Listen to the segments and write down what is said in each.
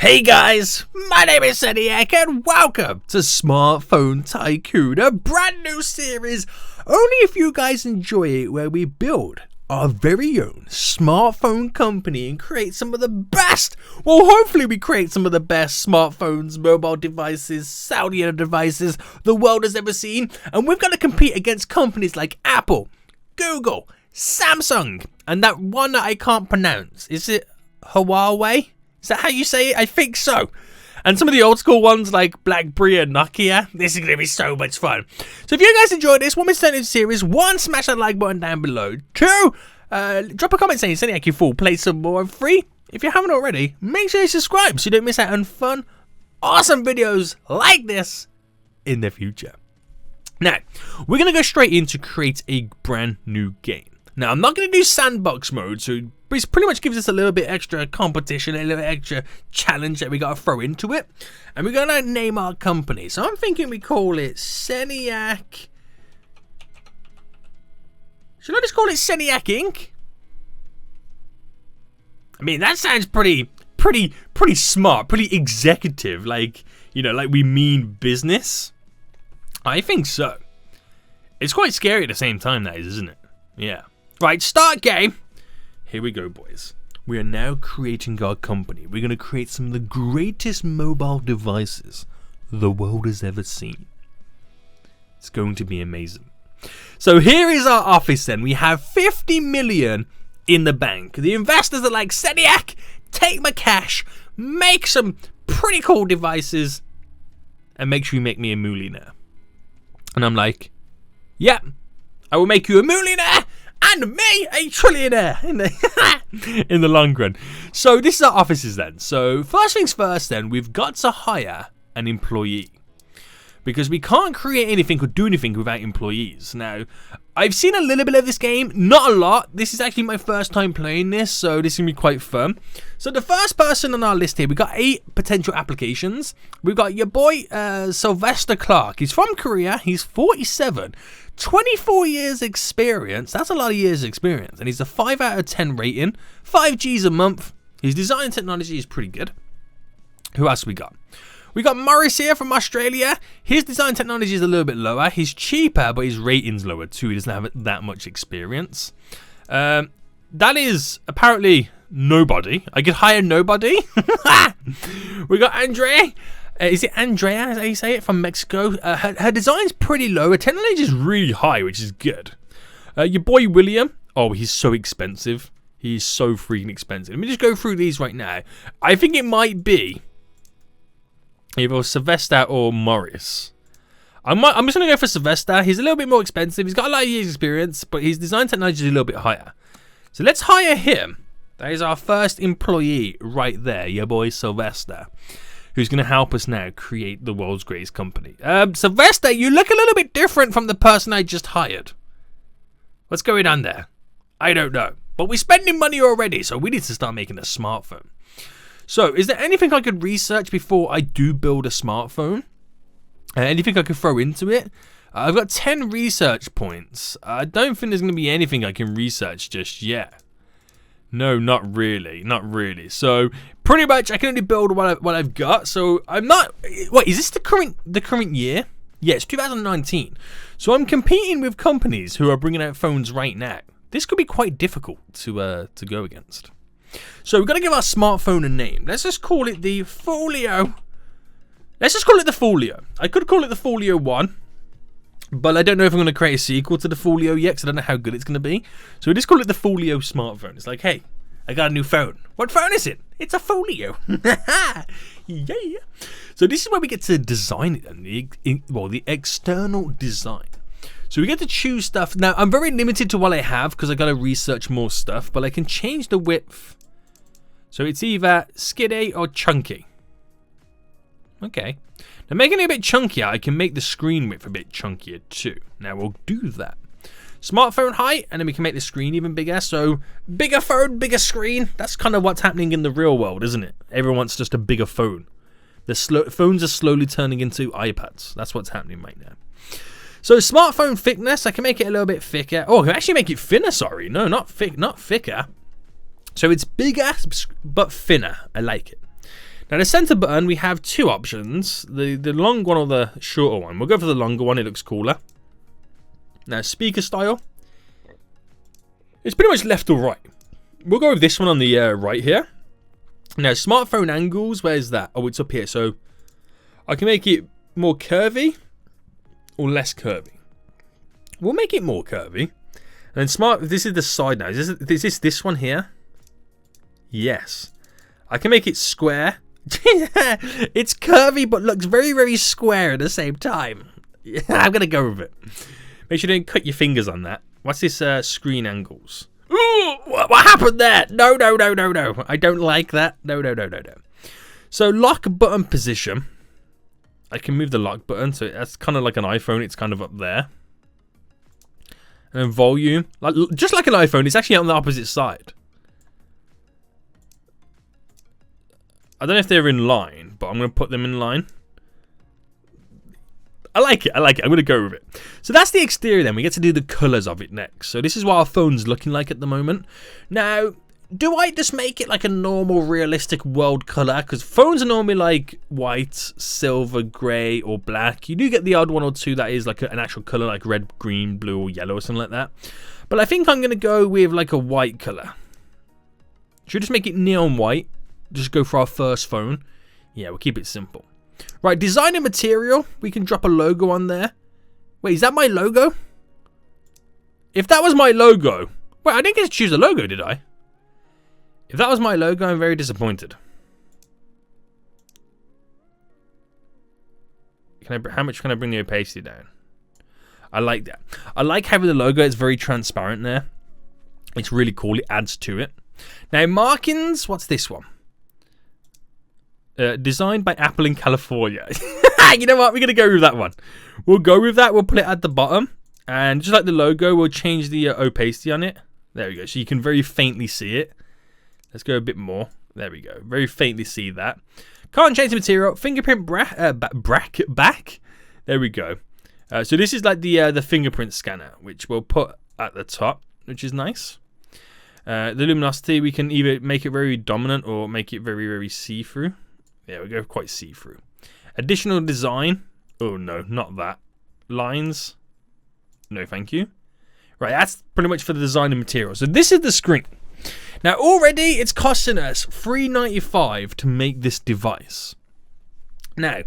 Hey guys, my name is Seniac and welcome to Smartphone Tycoon, a brand new series only if you guys enjoy it, where we build our very own smartphone company and create some of the best, well hopefully we create some of the best smartphones, mobile devices, cellular devices the world has ever seen, and we've got to compete against companies like Apple, Google, Samsung, and that one that I can't pronounce. Is it Huawei? Is that how you say it? I think so. And some of the old school ones like BlackBerry and Nokia. This is going to be so much fun. So if you guys enjoyed this, want me to send this series, 1, smash that like button down below. 2, drop a comment saying Seniac you fool, play some more. 3, if you haven't already, make sure you subscribe so you don't miss out on fun, awesome videos like this in the future. Now, we're going to go straight in to create a brand new game. Now, I'm not going to do sandbox mode, so this pretty much gives us a little bit extra competition, a little extra challenge that we got to throw into it. And we're going to name our company. So I'm thinking we call it Seniac. Should I just call it Seniac Inc? I mean, that sounds pretty smart, pretty executive, like, you know, like we mean business. I think so. It's quite scary at the same time, that is, isn't it? Yeah. Right, start game. Here we go, boys. We are now creating our company. We're going to create some of the greatest mobile devices the world has ever seen. It's going to be amazing. So here is our office then. We have 50 million in the bank. The investors are like, Seniac, take my cash, make some pretty cool devices, and make sure you make me a millionaire. And I'm like, yeah, I will make you a millionaire. And me, a trillionaire in the long run. So this is our offices then. So first things first then, we've got to hire an employee. Because we can't create anything or do anything without employees. Now, I've seen a little bit of this game, not a lot. This is actually my first time playing this, so this is going to be quite fun. So the first person on our list here, we've got 8 potential applications. We've got your boy, Sylvester Clark. He's from Korea. He's 47. 24 years experience. That's a lot of years experience. And he's a 5 out of 10 rating. 5 Gs a month. His design technology is pretty good. Who else we got? We got Morris here from Australia. His design technology is a little bit lower. He's cheaper, but his rating's lower too. He doesn't have that much experience. That is apparently nobody. I could hire nobody. We got Andrea. Is it Andrea, as you say it, from Mexico? Her design's pretty low. Her technology is really high, which is good. Your boy William. Oh, he's so expensive. He's so freaking expensive. Let me just go through these right now. I think it might be either Sylvester or Morris. I'm just going to go for Sylvester. He's a little bit more expensive. He's got a lot of years experience, but his design technology is a little bit higher. So let's hire him. That is our first employee right there, your boy Sylvester, who's going to help us now create the world's greatest company. Sylvester, you look a little bit different from the person I just hired. What's going on there? I don't know. But we're spending money already, so we need to start making a smartphone. So, is there anything I could research before I do build a smartphone? Anything I could throw into it? I've got 10 research points. I don't think there's going to be anything I can research just yet. No, not really. Not really. So, pretty much I can only build what I've got. So, I'm not... Wait, is this the current year? Yeah, it's 2019. So, I'm competing with companies who are bringing out phones right now. This could be quite difficult to go against. So we're going to give our smartphone a name. Let's just call it the Folio. Let's just call it the Folio. I could call it the Folio 1. But I don't know if I'm going to create a sequel to the Folio yet, because I don't know how good it's going to be. So we just call it the Folio smartphone. It's like, hey, I got a new phone. What phone is it? It's a Folio. Yeah. So this is where we get to design it. And the external design. So we get to choose stuff. Now, I'm very limited to what I have because I got to research more stuff, but I can change the width. So it's either skiddy or chunky. Okay. Now, making it a bit chunkier, I can make the screen width a bit chunkier too. Now, we'll do that. Smartphone height, and then we can make the screen even bigger. So, bigger phone, bigger screen. That's kind of what's happening in the real world, isn't it? Everyone wants just a bigger phone. Phones are slowly turning into iPads. That's what's happening right now. So smartphone thickness, I can make it a little bit thicker. Oh, I can actually make it thinner, sorry. No, not thicker. So it's bigger, but thinner. I like it. Now the center button, we have two options, the long one or the shorter one. We'll go for the longer one, it looks cooler. Now speaker style, it's pretty much left or right. We'll go with this one on the right here. Now smartphone angles, where's that? Oh, it's up here. So I can make it more curvy or less curvy. We'll make it more curvy. And then this is the side now. Is this one here? Yes. I can make it square. It's curvy but looks very, very square at the same time. Yeah, I'm going to go with it. Make sure you don't cut your fingers on that. What's this screen angles? Ooh, what happened there? No. I don't like that. No. So lock button position. I can move the lock button. So that's kind of like an iPhone. It's kind of up there. And then volume. Just like an iPhone, it's actually on the opposite side. I don't know if they're in line, but I'm going to put them in line. I like it. I'm going to go with it. So that's the exterior then. We get to do the colours of it next. So this is what our phone's looking like at the moment. Now, do I just make it like a normal, realistic world colour? Because phones are normally like white, silver, grey, or black. You do get the odd one or two that is like an actual colour, like red, green, blue, or yellow, or something like that. But I think I'm going to go with like a white colour. Should we just make it neon white? Just go for our first phone. Yeah, we'll keep it simple. Right, design and material. We can drop a logo on there. Wait, is that my logo? If that was my logo... Wait, I didn't get to choose a logo, did I? If that was my logo, I'm very disappointed. How much can I bring the opacity down? I like that. I like having the logo. It's very transparent there. It's really cool. It adds to it. Now, markings. What's this one? Designed by Apple in California. You know what? We're going to go with that one. We'll go with that. We'll put it at the bottom. And just like the logo, we'll change the opacity on it. There we go. So you can very faintly see it. Let's go a bit more. There we go. Very faintly see that. Can't change the material. Fingerprint back. There we go. So this is like the fingerprint scanner, which we'll put at the top, which is nice. The luminosity, we can either make it very dominant or make it very, very see-through. There we go, quite see-through. Additional design. Oh, no, not that. Lines. No, thank you. Right, that's pretty much for the design and material. So this is the screen. Now, already it's costing us $3.95 to make this device. Now,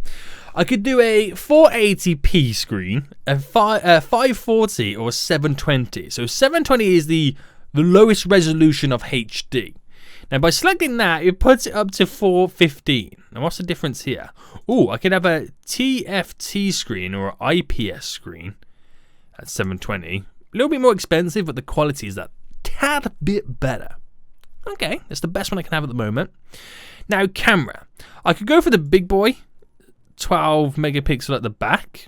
I could do a 480p screen, a 540 or 720. So 720 is the lowest resolution of HD. Now, by selecting that, it puts it up to 415. Now, what's the difference here? Oh, I could have a TFT screen or an IPS screen at 720. A little bit more expensive, but the quality is that tad bit better. Okay, that's the best one I can have at the moment. Now, camera. I could go for the big boy, 12 megapixel at the back,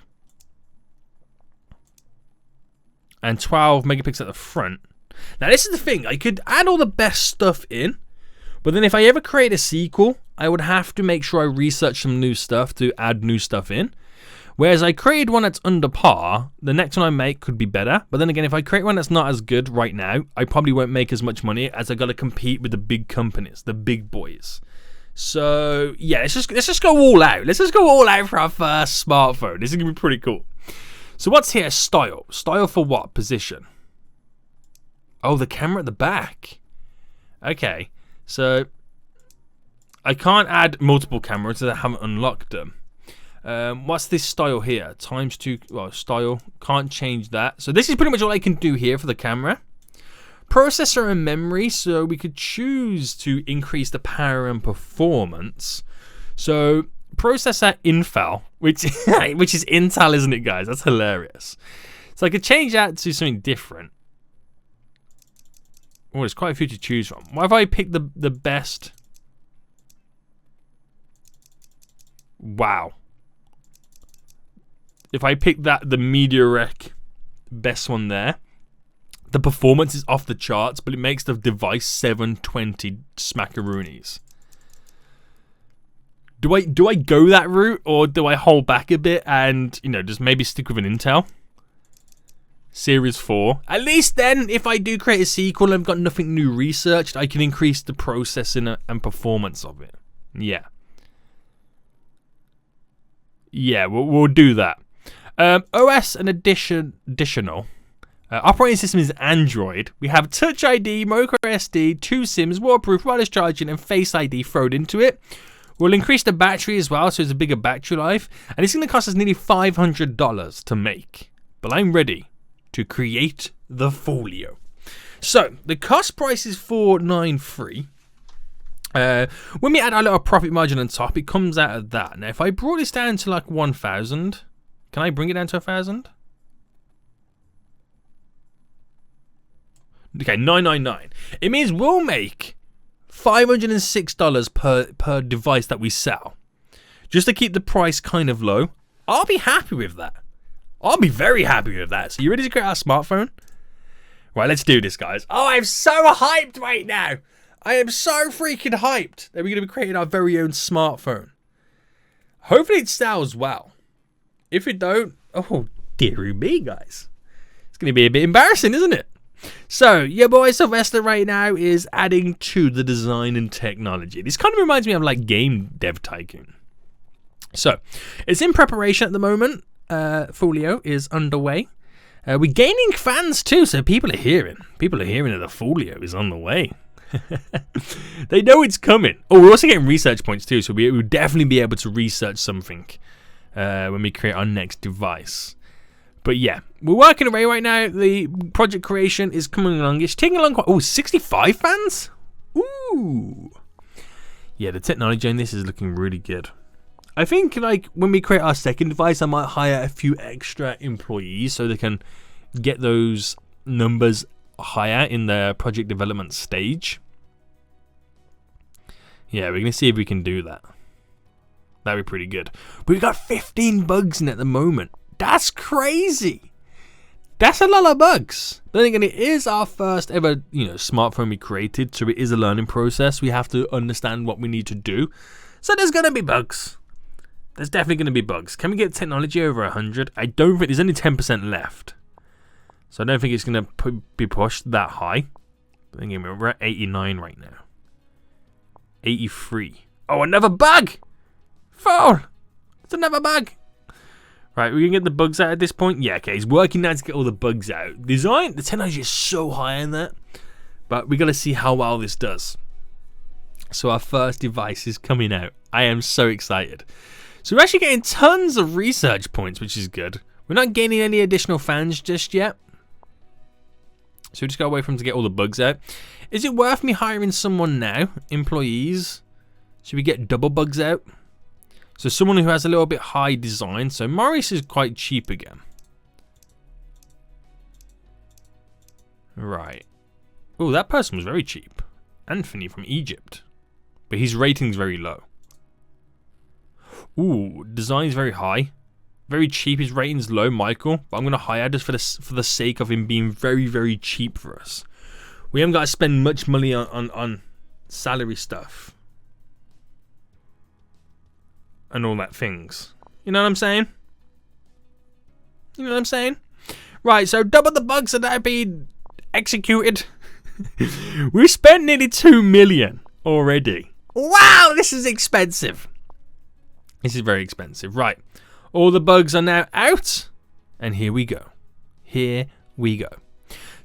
and 12 megapixel at the front. Now, this is the thing. I could add all the best stuff in, but then if I ever create a sequel, I would have to make sure I research some new stuff to add new stuff in. Whereas I created one that's under par, the next one I make could be better. But then again, if I create one that's not as good right now, I probably won't make as much money as I got to compete with the big companies, the big boys. So yeah, let's just go all out. Let's just go all out for our first smartphone. This is gonna be pretty cool. So what's here? Style. Style for what? Position. Oh, the camera at the back. Okay, so I can't add multiple cameras because I haven't unlocked them. What's this style here? ×2. Well, style. Can't change that. So this is pretty much all I can do here for the camera. Processor and memory. So we could choose to increase the power and performance. So processor Intel, which is Intel, isn't it, guys? That's hilarious. So I could change that to something different. Oh, there's quite a few to choose from. What if I pick the best? Wow. If I pick that, the MediaRec best one there, the performance is off the charts, but it makes the device 720 smackaroonies. Do I go that route, or do I hold back a bit and, you know, just maybe stick with an Intel Series 4? At least then, if I do create a sequel and I've got nothing new researched, I can increase the processing and performance of it. Yeah. Yeah, we'll do that. OS and additional. Operating system is Android. We have Touch ID, micro SD, 2 SIMs, waterproof, wireless charging, and Face ID thrown into it. We'll increase the battery as well, so it's a bigger battery life. And it's going to cost us nearly $500 to make. But I'm ready to create the folio. So, the cost price is $493. When we add our little profit margin on top, it comes out of that. Now, if I brought this down to like 1,000, can I bring it down to 1,000? Okay, 999. It means we'll make $506 per device that we sell, just to keep the price kind of low. I'll be happy with that. I'll be very happy with that. So you ready to create our smartphone? Right, let's do this, guys. Oh, I'm so hyped right now. I am so freaking hyped that we're going to be creating our very own smartphone. Hopefully it sells well. If it don't, oh, dearie me, guys. It's going to be a bit embarrassing, isn't it? So, your boy Sylvester right now is adding to the design and technology. This kind of reminds me of like Game Dev Tycoon. So, it's in preparation at the moment. Folio is underway. We're gaining fans too, so people are hearing. People are hearing that the Folio is on the way. They know it's coming. Oh, we're also getting research points too, so we'll definitely be able to research something when we create our next device. But yeah, we're working away right now. The project creation is coming along. It's taking along quite... Oh, 65 fans? Ooh. Yeah, the technology on this is looking really good. I think like when we create our second device, I might hire a few extra employees so they can get those numbers higher in the project development stage. Yeah, we're going to see if we can do that. That'd be pretty good. But we've got 15 bugs in at the moment. That's crazy. That's a lot of bugs. Then again, it is our first ever, smartphone we created, so it is a learning process. We have to understand what we need to do. So there's going to be bugs. There's definitely going to be bugs. Can we get technology over 100? I don't think there's only 10% left. So I don't think it's going to be pushed that high. But then again, we're at 89 right now. 83. Oh, another bug! Phone! It's another bug! Right, we can get the bugs out at this point. Yeah, okay, he's working now to get all the bugs out. The technology is so high in that. But we got to see how well this does. So our first device is coming out. I am so excited. So we're actually getting tons of research points, which is good. We're not gaining any additional fans just yet. So we just got to wait for him to get all the bugs out. Is it worth me hiring someone now? Employees? Should we get double bugs out? So someone who has a little bit high design. So Maurice is quite cheap again. Right. Oh, that person was very cheap. Anthony from Egypt. But his rating's very low. Ooh, design's very high. Very cheap. His rating's low, Michael. But I'm going to hire just for the sake of him being very, very cheap for us. We haven't got to spend much money on salary stuff. And all that things. You know what I'm saying? You know what I'm saying? Right, so double the bugs that have been executed. We've spent nearly 2 million already. Wow, this is expensive. This is very expensive. Right, all the bugs are now out. And here we go. Here we go.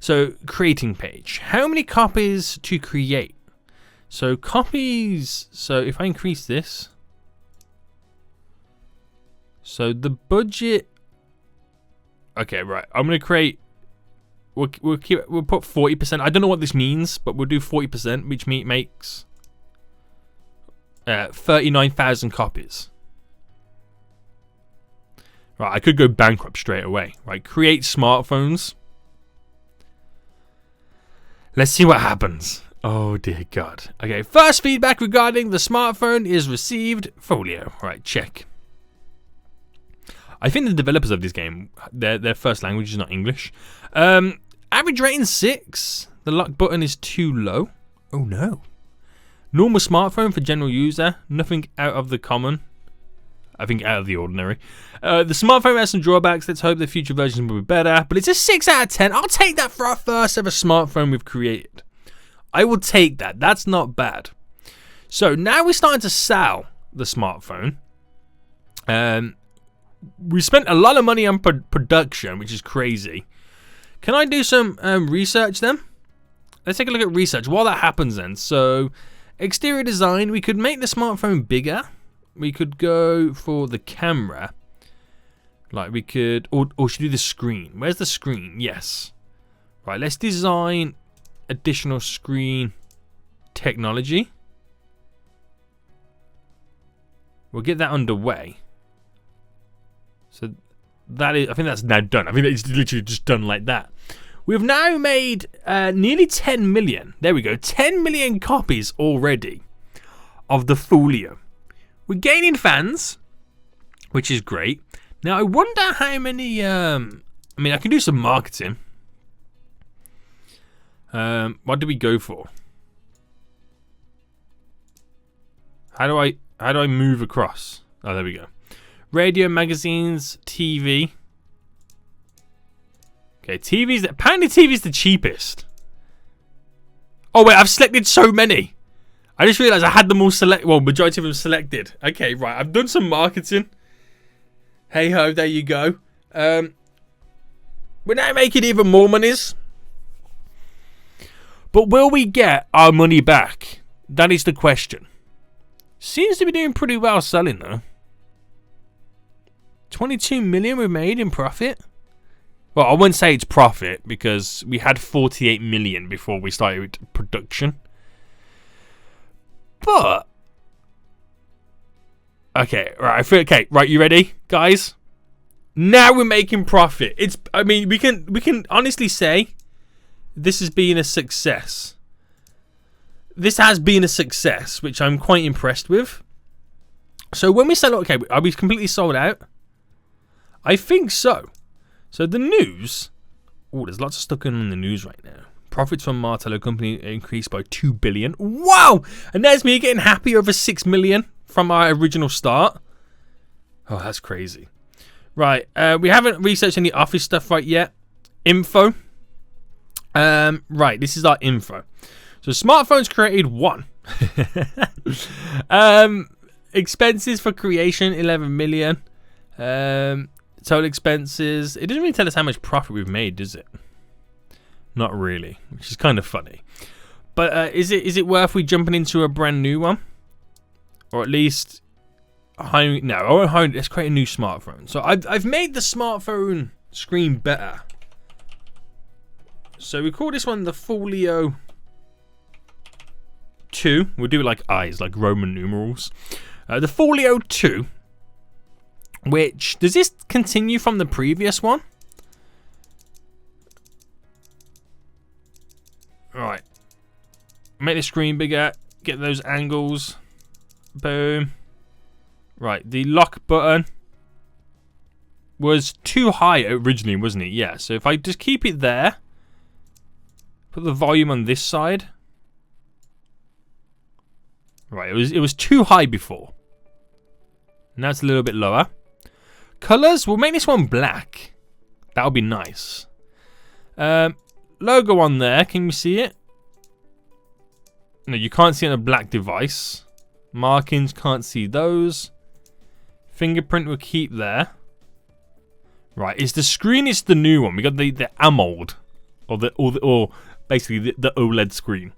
So, creating page. How many copies to create? So, copies. So, if I increase this. So the budget. Okay, right. I'm gonna create. We'll put 40%. I don't know what this means, but we'll do 40%, which makes 39,000 copies. Right, I could go bankrupt straight away. Right, create smartphones. Let's see what happens. Oh dear God. Okay, first feedback regarding the smartphone is received. Folio. Right, check. I think the developers of this game, their first language is not English. Average rating 6. The lock button is too low. Oh no. Normal smartphone for general user. Nothing out of the common. I think out of the ordinary. The smartphone has some drawbacks. Let's hope the future versions will be better. But it's a 6 out of 10. I'll take that for our first ever smartphone we've created. I will take that. That's not bad. So now we're starting to sell the smartphone. we spent a lot of money on production, which is crazy. Can I do some research then? Let's take a look at research. While that happens then, so exterior design, we could make the smartphone bigger. We could go for the camera. Like we could, or should we do the screen? Where's the screen? Yes. Right, let's design additional screen technology. We'll get that underway. So that is, I think that's now done. I think it's literally just done like that. We've now made nearly 10 million. There we go. 10 million copies already of the Folio. We're gaining fans, which is great. Now, I wonder how many... I mean, I can do some marketing. What do we go for? How do I move across? Oh, there we go. Radio, magazines, TV. Okay, apparently TV's the cheapest. Oh wait, I've selected so many. I just realised I had them all majority of them selected. Okay, right, I've done some marketing. Hey ho, there you go. We're now making even more monies. But will we get our money back? That is the question. Seems to be doing pretty well selling though. 22 million we made in profit. Well, I wouldn't say it's profit because we had 48 million before we started production. But okay, right, you ready, guys? Now we're making profit. I mean, we can honestly say this has been a success. This has been a success, which I'm quite impressed with. So when we sell, okay, are we completely sold out? I think so. So the news, there's lots of stuff going on in the news right now. Profits from Martello Company increased by 2 billion. Wow! And there's me getting happy over 6 million from our original start. Oh, that's crazy. Right, we haven't researched any office stuff right yet. Info. Right, this is our info. So smartphones created 1. Expenses for creation, 11 million. Total expenses. It doesn't really tell us how much profit we've made, does it? Not really, which is kind of funny. But is it worth we jumping into a brand new one? Or at least let's create a new smartphone. So I've made the smartphone screen better. So we call this one the Folio 2. We'll do it like eyes, like Roman numerals. The Folio 2. Which, does this continue from the previous one? Right. Make the screen bigger. Get those angles. Boom. Right, the lock button was too high originally, wasn't it? Yeah, so if I just keep it there. Put the volume on this side. Right, it was too high before. Now it's a little bit lower. Colors, we'll make this one black. That'll be nice. Logo on there, can you see it? No, you can't see it on a black device. Markings, can't see those. Fingerprint we'll keep there. Right, the screen is the new one. We got the AMOLED, or basically the OLED screen,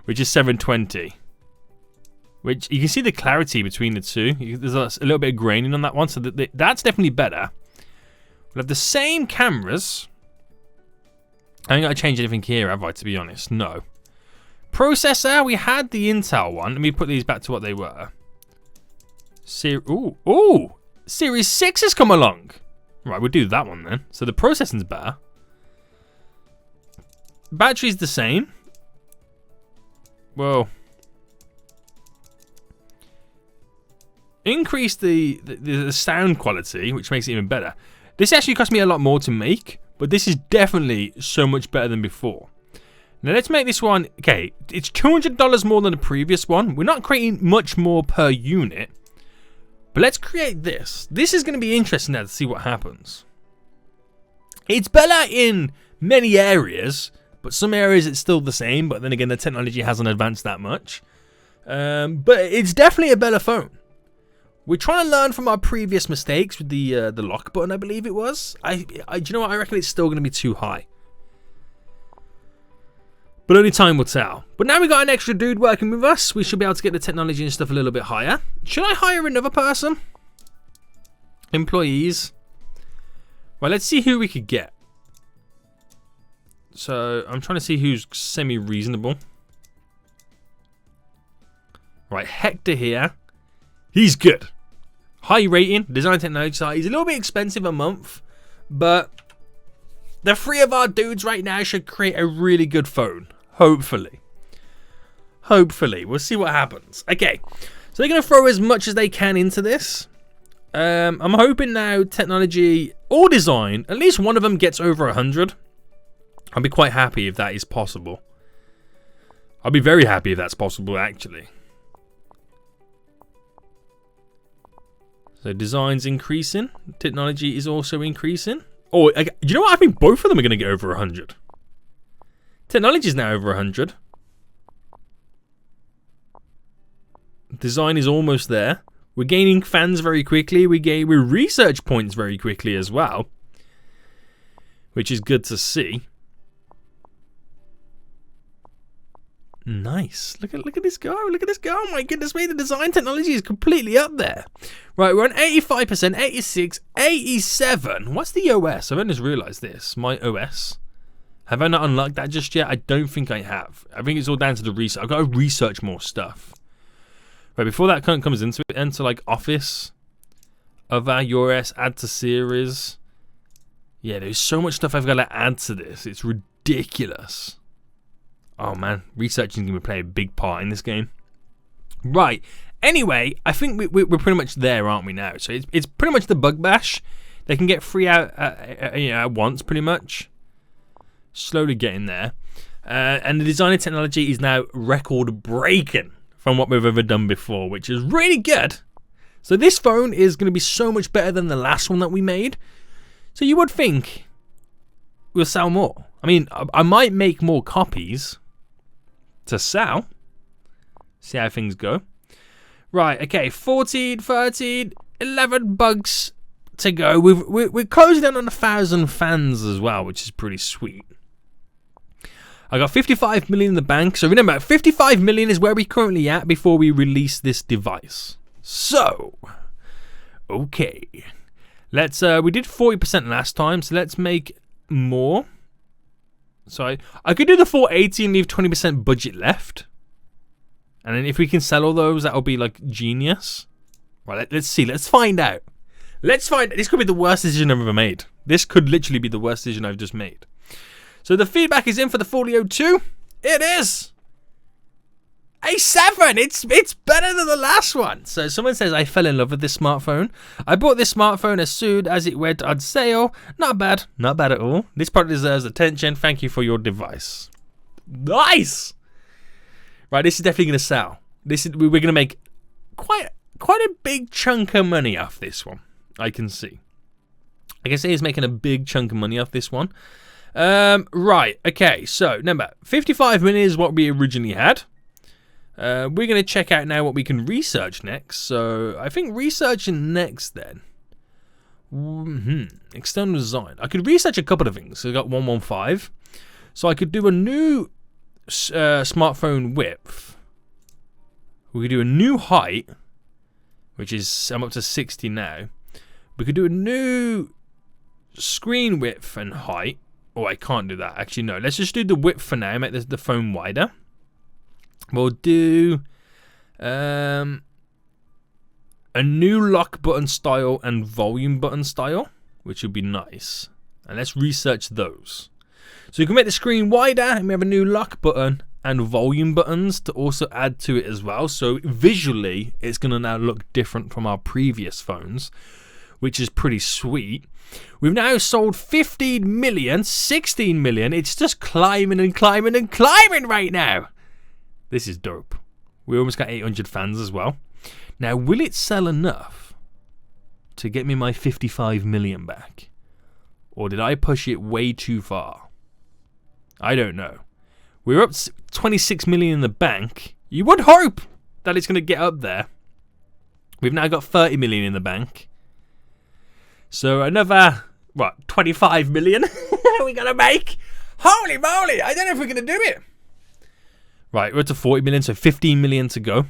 which is 720. Which you can see the clarity between the two. There's a little bit of graining on that one, so that's definitely better. We'll have the same cameras. I ain't got to change anything here, have I, to be honest? No. Processor, we had the Intel one. Let me put these back to what they were. Ooh! Series 6 has come along. Right, we'll do that one then. So the processing's better. Battery's the same. Well... increase the sound quality, which makes it even better. This actually cost me a lot more to make, but this is definitely so much better than before. Now let's make this one, okay, it's $200 more than the previous one. We're not creating much more per unit, but let's create this. This is going to be interesting now to see what happens. It's better in many areas, but some areas it's still the same, but then again the technology hasn't advanced that much. But it's definitely a better phone. We're trying to learn from our previous mistakes with the lock button, I believe it was. Do you know what? I reckon it's still going to be too high. But only time will tell. But now we got an extra dude working with us. We should be able to get the technology and stuff a little bit higher. Should I hire another person? Employees. Well, let's see who we could get. So, I'm trying to see who's semi-reasonable. Right, Hector here. He's good. High rating, design technology side. He's a little bit expensive a month, but the three of our dudes right now should create a really good phone. Hopefully. Hopefully. We'll see what happens. Okay, so they're going to throw as much as they can into this. I'm hoping now technology or design, at least one of them gets over 100. I'll be quite happy if that is possible. I'll be very happy if that's possible, actually. So design's increasing. Technology is also increasing. Oh, do you know what? I think both of them are going to get over 100. Technology is now over 100. Design is almost there. We're gaining fans very quickly. We're research points very quickly as well, which is good to see. Nice. Look at this go. Look at this go. Oh my goodness me, the design technology is completely up there. Right, we're on 85%, 86, 87. What's the OS? I've only just realised this. My OS. Have I not unlocked that just yet? I don't think I have. I think it's all down to the research. I've got to research more stuff. Right, before that comes into it, enter like Office, other, URS, add to series. Yeah, there's so much stuff I've got to add to this. It's ridiculous. Oh man, researching is going to play a big part in this game. Right, anyway, I think we're pretty much there, aren't we now? So it's pretty much the bug bash. They can get 3 out at once, pretty much. Slowly getting there. And the design of technology is now record breaking from what we've ever done before, which is really good. So this phone is going to be so much better than the last one that we made. So you would think we'll sell more. I mean, I might make more copies to sell. See how things go. Right, okay, 14, 13, 11 bugs to go. We're closing in on 1,000 fans as well, which is pretty sweet. I got 55 million in the bank. So remember, 55 million is where we're currently at before we release this device. So, okay. Let's, we did 40% last time, so let's make more. So I could do the 480 and leave 20% budget left. And then if we can sell all those, that'll be like genius. Right, let's see. Let's find out. Let's find. This could be the worst decision I've ever made. This could literally be the worst decision I've just made. So the feedback is in for the Folio 2. It is a 7. It's better than the last one. So someone says, I fell in love with this smartphone. I bought this smartphone as soon as it went on sale. Not bad. Not bad at all. This product deserves attention. Thank you for your device. Nice. Right, this is definitely going to sell. We're going to make quite a big chunk of money off this one. I can see. I can see he's making a big chunk of money off this one. Right, okay, so remember, 55 million is what we originally had. We're going to check out now what we can research next. So I think researching next then. External design. I could research a couple of things. So I got 115. So I could do a new smartphone width. We could do a new height, which is, I'm up to 60 now. We could do a new screen width and height. Oh, I can't do that. Actually, no. Let's just do the width for now. Make the phone wider. We'll do a new lock button style and volume button style, which would be nice. And let's research those. So you can make the screen wider, and we have a new lock button and volume buttons to also add to it as well. So visually, it's going to now look different from our previous phones, which is pretty sweet. We've now sold 15 million, 16 million. It's just climbing and climbing and climbing right now. This is dope. We almost got 800 fans as well. Now, will it sell enough to get me my 55 million back? Or did I push it way too far? I don't know. We're up 26 million in the bank. You would hope that it's going to get up there. We've now got 30 million in the bank. So another, what, 25 million we're going to make? Holy moly, I don't know if we're going to do it. Right, we're up to 40 million, so 15 million to go.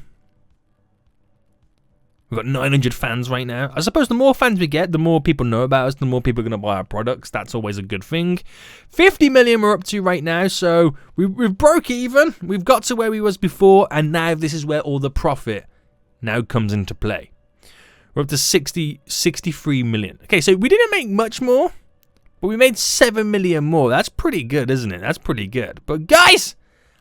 We've got 900 fans right now. I suppose the more fans we get, the more people know about us, the more people are going to buy our products. That's always a good thing. 50 million we're up to right now, so we've broke even. We've got to where we was before, and now this is where all the profit now comes into play. We're up to 63 million. Okay, so we didn't make much more, but we made 7 million more. That's pretty good, isn't it? That's pretty good. But guys,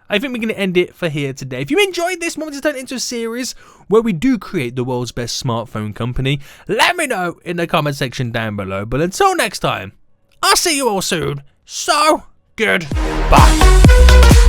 I think we're going to end it for here today. If you enjoyed this, want to turn it into a series where we do create the world's best smartphone company, let me know in the comment section down below. But until next time, I'll see you all soon. So, goodbye.